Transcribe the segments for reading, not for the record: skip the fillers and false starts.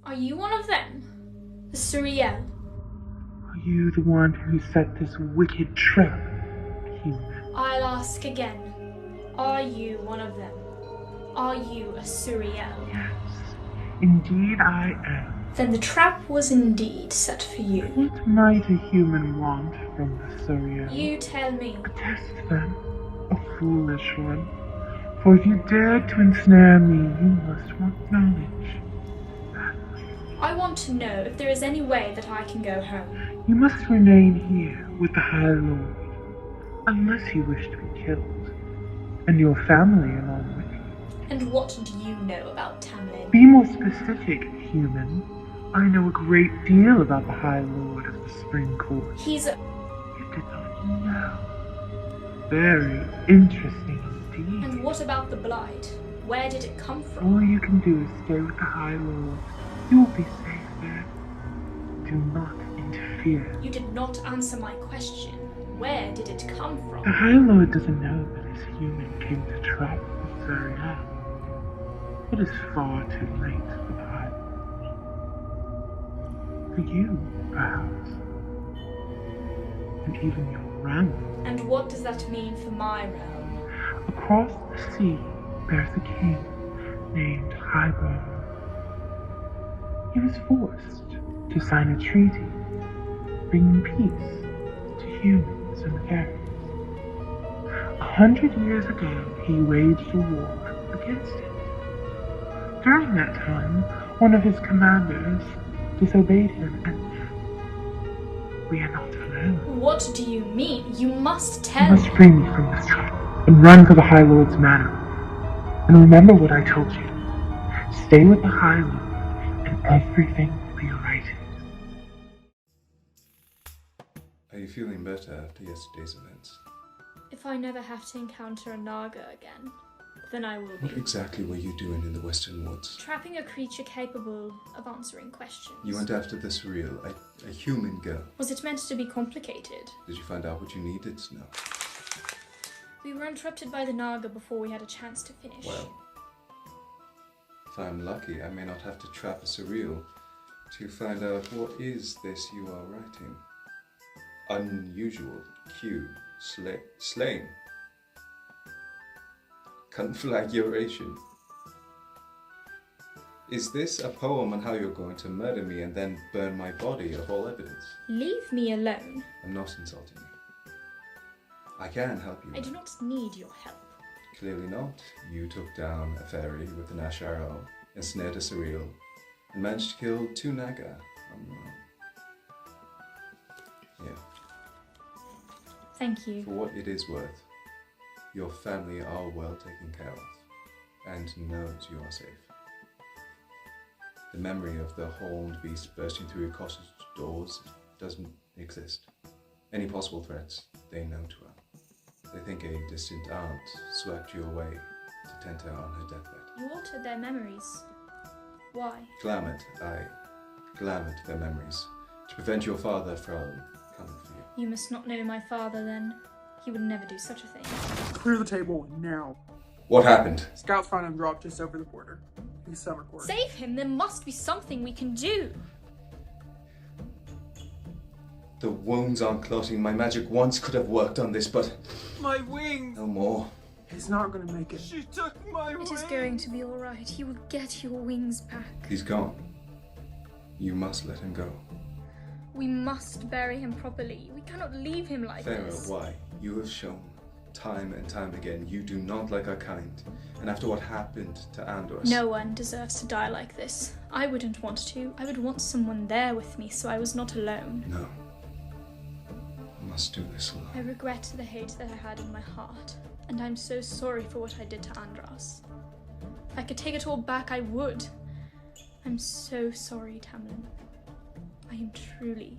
Are you one of them? The Suriel? Are you the one who set this wicked trap, human? I'll ask again. Are you one of them? Are you a Suriel? Yes, indeed I am. Then the trap was indeed set for you. What might a human want from the Suriel? You tell me. A test, then, a foolish one. For if you dared to ensnare me, you must want knowledge. I want to know if there is any way that I can go home. You must remain here with the High Lord, unless you wish to be killed, and your family along with you. And what do you know about Tamlin? Be more specific, human. I know a great deal about the High Lord of the Spring Court. He's a... You did not know. Very interesting indeed. And what about the Blight? Where did it come from? All you can do is stay with the High Lord. You will be safe there. Do not interfere. You did not answer my question. Where did it come The from? High Lord doesn't know that his human came to trap the Suriel. It is far too late for the High Lord. For you, perhaps. And even your realm. And what does that mean for my realm? Across the sea, there's a king named Hybern. He was forced to sign a treaty, bringing peace to humans and fairies. 100 years ago, he waged a war against it. During that time, one of his commanders disobeyed him, and we are not alone. What do you mean? You must You tell must me. free me from this trap and run for the High Lord's manor. And remember what I told you. Stay with the High Lord, and everything will be righted. Are you feeling better after yesterday's events? If I never have to encounter a Naga again, then I will What be. exactly were you doing in the Western Woods? Trapping a creature capable of answering questions. You went after the surreal, a human girl. Was it meant to be complicated? Did you find out what you needed to know? We were interrupted by the Naga before we had a chance to finish. Well, if I'm lucky, I may not have to trap a surreal to find out what is this you are writing. Unusual, Q, slain. Conflagration. Is this a poem on how you're going to murder me and then burn my body of all evidence? Leave me alone. I'm not insulting you. I can help you. I do not need your help. Clearly not. You took down a fairy with an Archeron, ensnared a surreal, and managed to kill 2 Naga on your own. Yeah. Thank you. For what it is worth, your family are well taken care of, and knows you are safe. The memory of the horned beast bursting through your cottage doors doesn't exist. Any possible threats, they know too well. They think a distant aunt swept you away to tend her on her deathbed. You altered their memories. Why? I glamored their memories to prevent your father from coming for you. You must not know my father then. He would never do such a thing. Clear the table now. What happened? Scouts found him dropped just over the border. In summer court. Save him! There must be something we can do! The wounds aren't clotting. My magic once could have worked on this, but My wings! no more. He's not gonna make it. She took my It is going to be alright. You will get your wings back. He's gone. You must let him go. We must bury him properly. We cannot leave him like Pharaoh, this. why? You have shown time and time again you do not like our kind. And after what happened to Andros... No one deserves to die like this. I wouldn't want to. I would want someone there with me so I was not alone. No. I must do this alone. I regret the hate that I had in my heart, and I'm so sorry for what I did to Andros. If I could take it all back, I would. I'm so sorry, Tamlin. I am truly,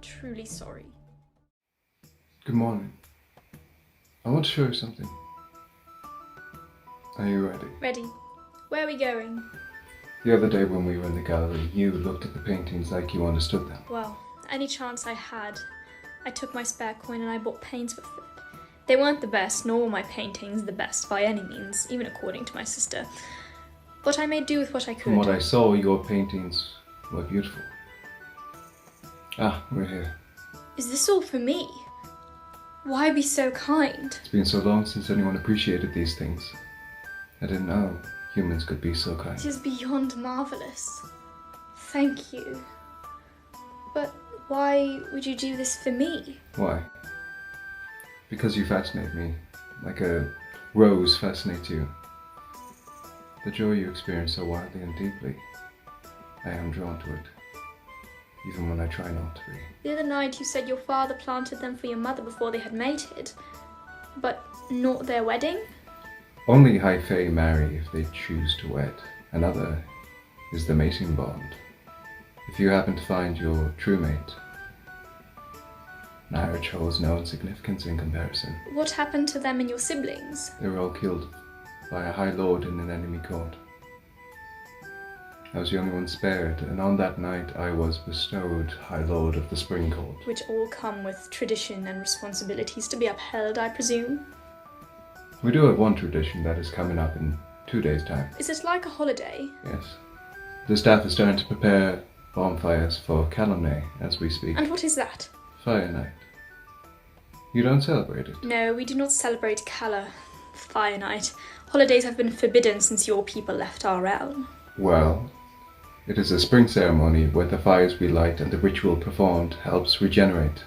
truly sorry. Good morning. I want to show you something. Are you ready? Ready. Where are we going? The other day when we were in the gallery, you looked at the paintings like you understood them. Well, any chance I had, I took my spare coin and I bought paints with it. They weren't the best, nor were my paintings the best by any means, even according to my sister. But I made do with what I could. From what I saw, your paintings We're beautiful. Ah, we're here. Is this all for me? Why be so kind? It's been so long since anyone appreciated these things. I didn't know humans could be so kind. It is beyond marvelous. Thank you. But why would you do this for me? Why? Because you fascinate me, like a rose fascinates you. The joy you experience so wildly and deeply, I am drawn to it, even when I try not to be. The other night you said your father planted them for your mother before they had mated, but not their wedding? Only high fae marry if they choose to wed. Another is the mating bond. If you happen to find your true mate, marriage holds no significance in comparison. What happened to them and your siblings? They were all killed by a high lord in an enemy court. I was the only one spared, and on that night I was bestowed High Lord of the Spring Court. Which all come with tradition and responsibilities to be upheld, I presume? We do have one tradition that is coming up in 2 days' time. Is it like a holiday? Yes. The staff is starting to prepare bonfires for Calumny as we speak. And what is that? Fire Night. You don't celebrate it? No, we do not celebrate Fire Night. Holidays have been forbidden since your people left our realm. Well, it is a spring ceremony where the fires we light and the ritual performed helps regenerate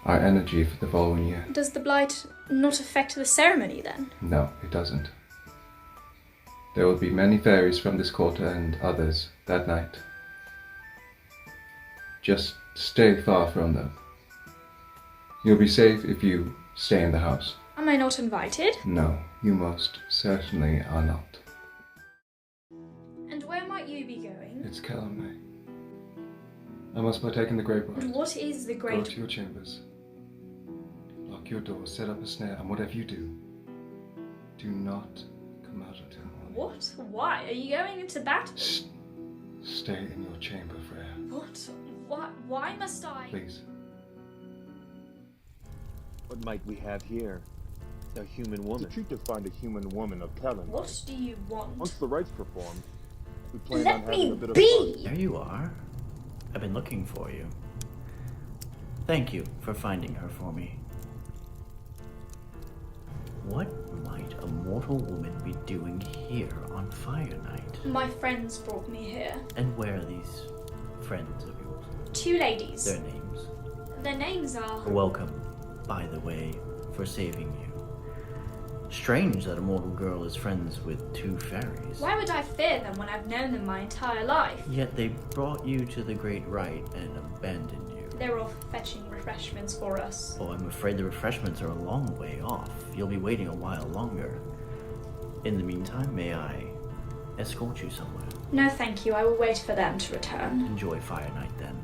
our energy for the following year. Does the blight not affect the ceremony then? No, it doesn't. There will be many fairies from this quarter and others that night. Just stay far from them. You'll be safe if you stay in the house. Am I not invited? No, you most certainly are not. And where might you be going? It's Calumny. I must partake in the great rite. And what is the Go great... to your chambers. Lock your doors, set up a snare, and whatever you do, do not come out until morning. What? Why? Are you going into battle? Stay in your chamber, Freya. What? Why must I? Please. What might we have here? A human It's woman. a treat to find a human woman of Callan. What do you want? Once the rite's performed, we plan on Let having me a bit of be! fun. There you are. I've been looking for you. Thank you for finding her for me. What might a mortal woman be doing here on Fire Night? My friends brought me here. And where are these friends of yours? 2 ladies. Their names. Their names are... Welcome, by the way, for saving you. Strange that a mortal girl is friends with 2 fairies. Why would I fear them when I've known them my entire life? Yet they brought you to the Great Rite and abandoned you. They're off fetching refreshments for us. Oh, I'm afraid the refreshments are a long way off. You'll be waiting a while longer. In the meantime, may I escort you somewhere? No thank you, I will wait for them to return. Enjoy Fire Night then.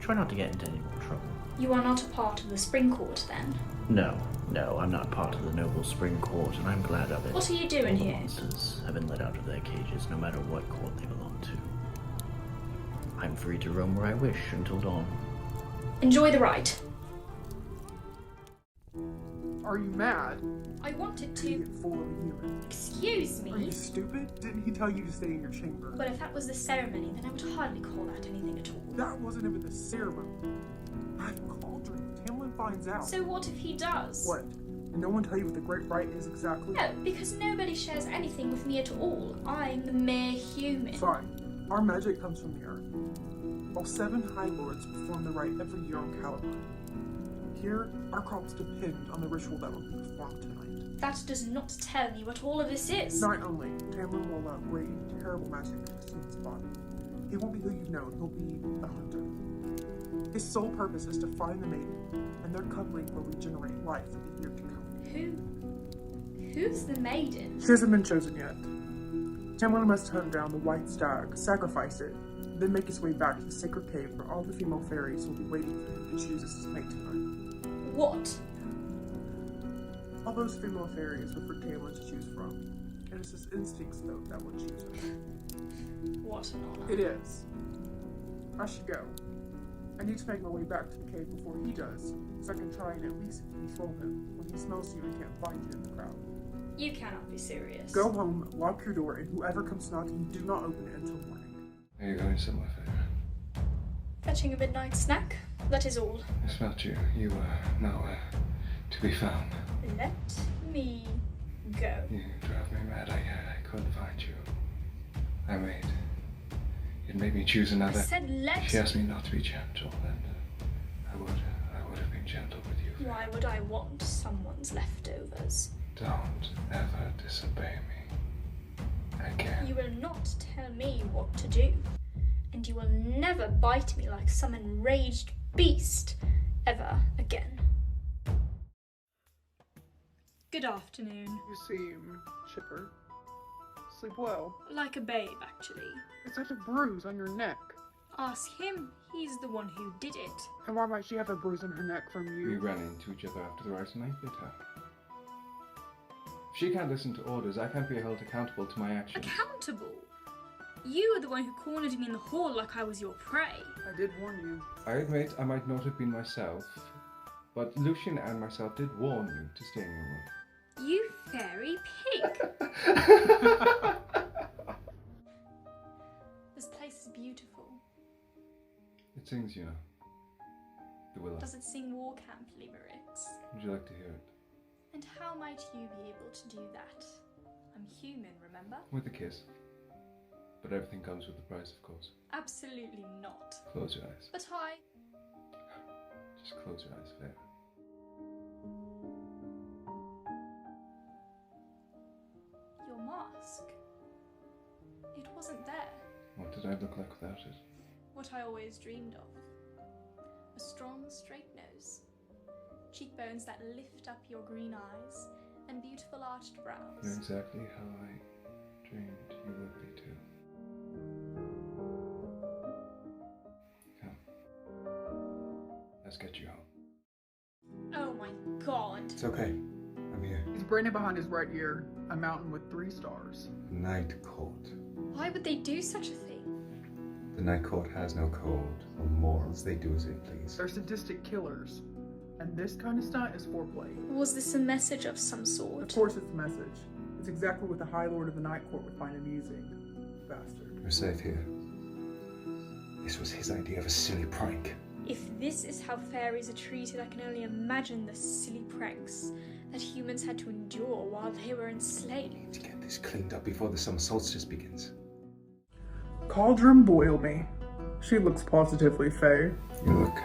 Try not to get into any more trouble. You are not a part of the Spring Court then? No, I'm not part of the noble Spring Court, and I'm glad of it. What are you doing All the here? monsters have been let out of their cages, no matter what court they belong to. I'm free to roam where I wish until dawn. Enjoy the rite. Are you mad? I wanted Idiot to... fool of a human. Excuse Are you me? stupid? Didn't he tell you to stay in your chamber? But if that was the ceremony, then I would hardly call that anything at all. That wasn't even the ceremony. I've called her. Tamlin finds out. So what if he does? What? Did no one tell you what the Great Rite is exactly? No, because nobody shares anything with me at all. I'm the mere human. Fine. Our magic comes from the earth. All 7 High Lords perform the rite every year on Calumny. Here, our crops depend on the ritual that will be performed tonight. That does not tell me what all of this is. Not only, Tamlin will allow great and terrible magic into Christine's body. He won't be who you've known, he'll be the hunter. His sole purpose is to find the maiden, and their coupling will regenerate life in the year to come. Who's the maiden? She hasn't been chosen yet. Tamlin must hunt down the white stag, sacrifice it, then make his way back to the sacred cave where all the female fairies will be waiting for him to choose as his mate tonight. What? All those female fairies were for Tamlin to choose from. It is his instincts, though, that will choose her. What an honor. It is. I should go. I need to make my way back to the cave before he does, so I can try and at least control him when he smells you and can't find you in the crowd. You cannot be serious. Go home, lock your door, and whoever comes knocking, do not open it until morning. Are you going somewhere, Freya? Fetching a midnight snack, that is all. I smelt you. You were nowhere to be found. Let me go. You drove me mad. I couldn't find you. It made me choose another. I said let. She asked me not to be gentle, and I would have been gentle with you. Why would I want someone's leftovers? Don't ever disobey me again. You will not tell me what to do, and you will never bite me like some enraged beast ever again. Good afternoon. You seem chipper. Sleep well. Like a babe, actually. It's such a bruise on your neck. Ask him. He's the one who did it. And why might she have a bruise on her neck from you? We ran into each other after the right night bit her. If she can't listen to orders, I can't be held accountable to my actions. Accountable? You were the one who cornered me in the hall like I was your prey. I did warn you. I admit I might not have been myself, but Lucian and myself did warn you to stay in your room. You fairy pig! This place is beautiful. It sings, you know. The willow. Does it sing war camp limericks? Would you like to hear it? And how might you be able to do that? I'm human, remember? With a kiss. But everything comes with a price, of course. Absolutely not. Close your eyes. But I... Just close your eyes, Fair. Your mask. It wasn't there. What did I look like without it? What I always dreamed of. A strong, straight nose. Cheekbones that lift up your green eyes. And beautiful arched brows. You're exactly how I dreamed you would be too. Come. Let's get you home. Oh my god. It's okay. I'm here. He's branded behind his right ear, a mountain with 3 stars. Night Court. Why would they do such a thing? The Night Court has no code or morals. They do as they please. They're sadistic killers. And this kind of stunt is foreplay. Was this a message of some Of sort? course it's a message. It's exactly what the High Lord of the Night Court would find amusing. Bastard. We're safe here. This was his idea of a silly prank. If this is how fairies are treated, I can only imagine the silly pranks that humans had to endure while they were enslaved. We need to get this cleaned up before the summer solstice begins. Cauldron boil me. She looks positively fey. You look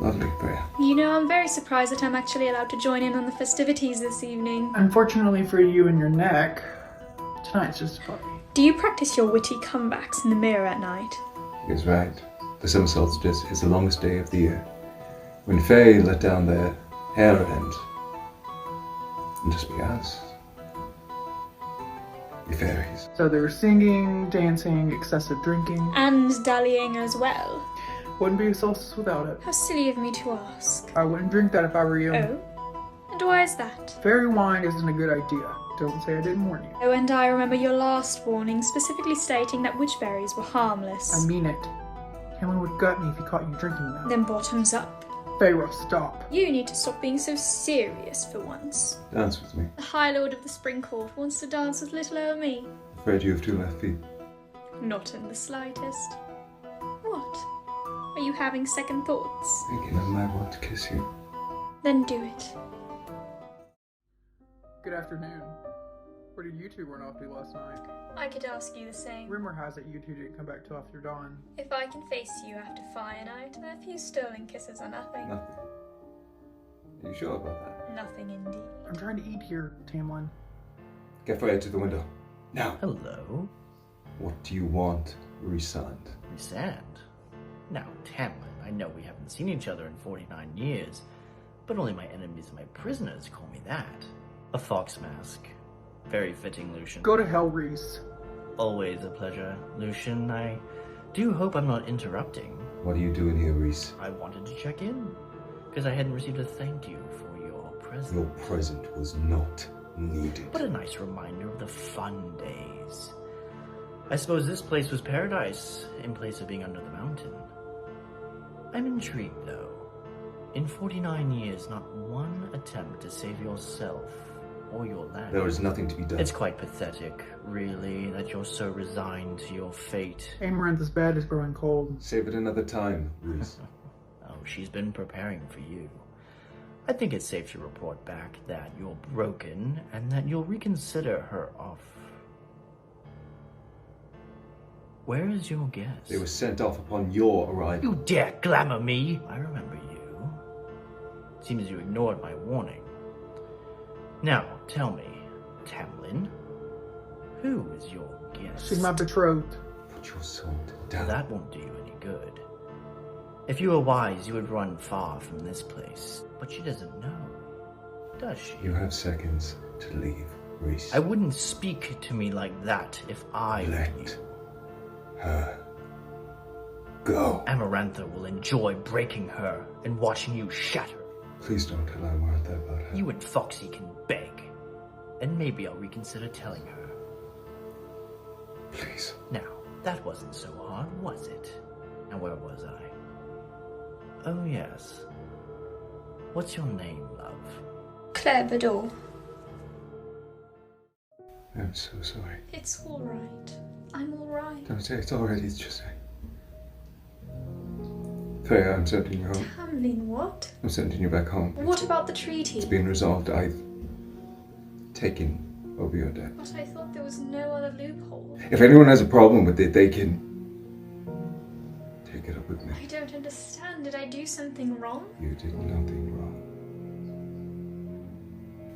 lovely, Brea. You know, I'm very surprised that I'm actually allowed to join in on the festivities this evening. Unfortunately for you and your neck, tonight's just a party. Do you practice your witty comebacks in the mirror at night? He is right. The summer solstice is the longest day of the year, when Fae let down their hair end. And just be us. Be fairies. So there's singing, dancing, excessive drinking. And dallying as well. Wouldn't be a solstice without it. How silly of me to ask. I wouldn't drink that if I were you. Oh? And why is that? Fairy wine isn't a good idea. Don't say I didn't warn you. Oh, and I remember your last warning specifically stating that witchberries were harmless. I mean it. Cameron would gut me if he caught you drinking them. Then bottoms up. Feyre, stop. You need to stop being so serious for once. Dance with me. The High Lord of the Spring Court wants to dance with little old me. Afraid you have 2 left feet. Not in the slightest. What? Are you having second thoughts? Thinking I might want to kiss you. Then do it. Good afternoon. Where did you two run off to last night? I could ask you the same. Rumor has it you two didn't come back till after dawn. If I can face you after fire night, then a few stolen kisses are nothing. Nothing. Are you sure about that? Nothing indeed. I'm trying to eat here, Tamlin. Get Freya to the window. Now. Hello? What do you want resigned? Resand? Now, Tamlin, I know we haven't seen each other in 49 years, but only my enemies and my prisoners call me that. A fox mask. Very fitting, Lucian. Go to hell, Reese. Always a pleasure, Lucian. I do hope I'm not interrupting. What are you doing here, Reese? I wanted to check in, because I hadn't received a thank you for your present. Your present was not needed. What a nice reminder of the fun days. I suppose this place was paradise, in place of being under the mountain. I'm intrigued, though. In 49 years, not one attempt to save yourself or your land. There is nothing to be done. It's quite pathetic, really, that you're so resigned to your fate. Amarantha's bed is growing cold. Save it another time, Reese. Oh, she's been preparing for you. I think it's safe to report back that you're broken and that you'll reconsider her off. Where is your guest? They were sent off upon your arrival. You dare glamour me? I remember you. Seems you ignored my warning. Now, tell me, Tamlin, who is your guest? She's my betrothed. Put your sword down. That won't do you any good. If you were wise, you would run far from this place. But she doesn't know, does she? You have seconds to leave, Reese. I wouldn't speak to me like that if I were you. Let her go. Amarantha will enjoy breaking her and watching you shatter. Please don't tell Amarantha about her. You and Foxy can beg, and maybe I'll reconsider telling her. Please. Now, that wasn't so hard, was it? Now, where was I? Oh, yes. What's your name, love? Claire Bador. I'm so sorry. It's alright. I'm alright. Don't say it's already, it's just... Freya, I'm sending you home. Tamlin, what? I'm sending you back home. What about the treaty? It's been resolved. I've taken over your debt. But I thought there was no other loophole. If anyone has a problem with it, they can take it up with me. I don't understand. Did I do something wrong? You did nothing wrong.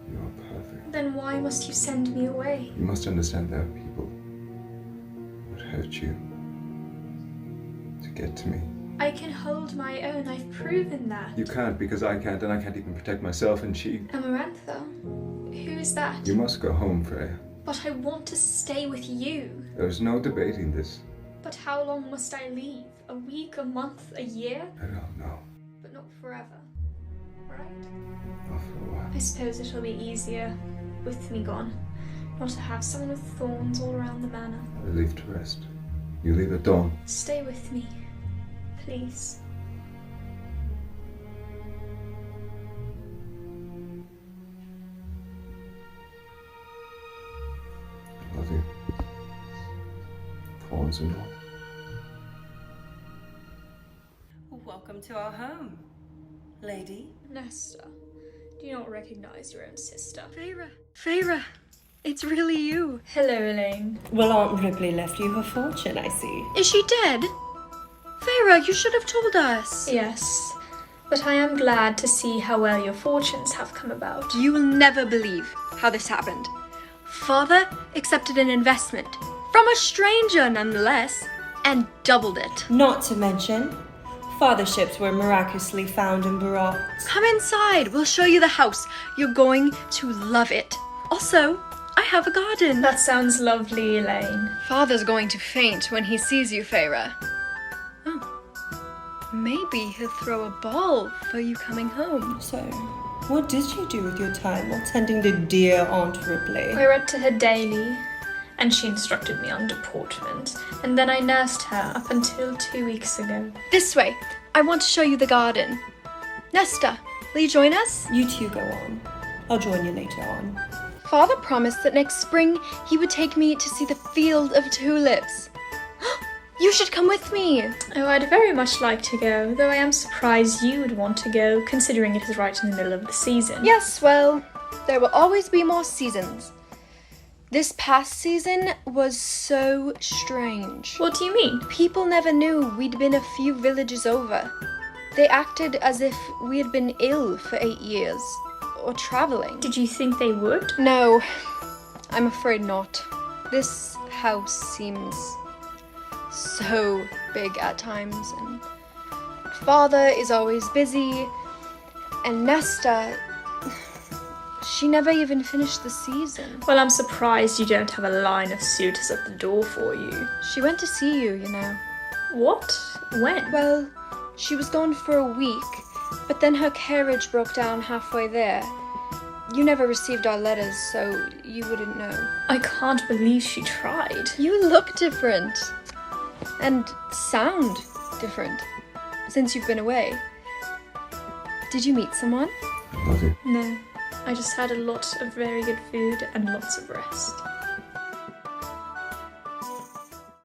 You are perfect. Then why must you send me away? You must understand there are people who would hurt you to get to me. I can hold my own. I've proven that. You can't because I can't, and I can't even protect myself, and she... Amarantha? Who is that? You must go home, Freya. But I want to stay with you. There's no debating this. But how long must I leave? A week, a month, a year? I don't know. But not forever, right? Not for a while. I suppose it'll be easier with me gone, not to have someone with thorns all around the manor. I leave to rest. You leave at dawn. Stay with me, please. I love you. Thorns and all. Welcome to our home, lady. Nesta, do you not recognize your own sister? Feyre, it's really you. Hello, Elaine. Well, Aunt Ripley left you her fortune, I see. Is she dead? Feyre, you should have told us. Yes, but I am glad to see how well your fortunes have come about. You will never believe how this happened. Father accepted an investment from a stranger nonetheless and doubled it. Not to mention, father ships were miraculously found in Barat. Come inside, we'll show you the house. You're going to love it. Also, I have a garden. That sounds lovely, Elaine. Father's going to faint when he sees you, Feyre. Oh, maybe he'll throw a ball for you coming home. So, what did you do with your time while tending to dear Aunt Ripley? I read to her daily, and she instructed me on deportment, and then I nursed her up until 2 weeks ago. This way. I want to show you the garden. Nesta, will you join us? You two go on. I'll join you later on. Father promised that next spring he would take me to see the field of tulips. You should come with me. Oh, I'd very much like to go, though I am surprised you would want to go, considering it is right in the middle of the season. Yes, well, there will always be more seasons. This past season was so strange. What do you mean? People never knew we'd been a few villages over. They acted as if we had been ill for 8 years, or traveling. Did you think they would? No, I'm afraid not. This house seems so big at times, and Father is always busy, and Nesta, she never even finished the season. Well, I'm surprised you don't have a line of suitors at the door for you. She went to see you, you know. What? When? Well, she was gone for a week, but then her carriage broke down halfway there. You never received our letters, so you wouldn't know. I can't believe she tried. You look different. And sound different since you've been away. Did you meet someone? I love you. No. I just had a lot of very good food and lots of rest.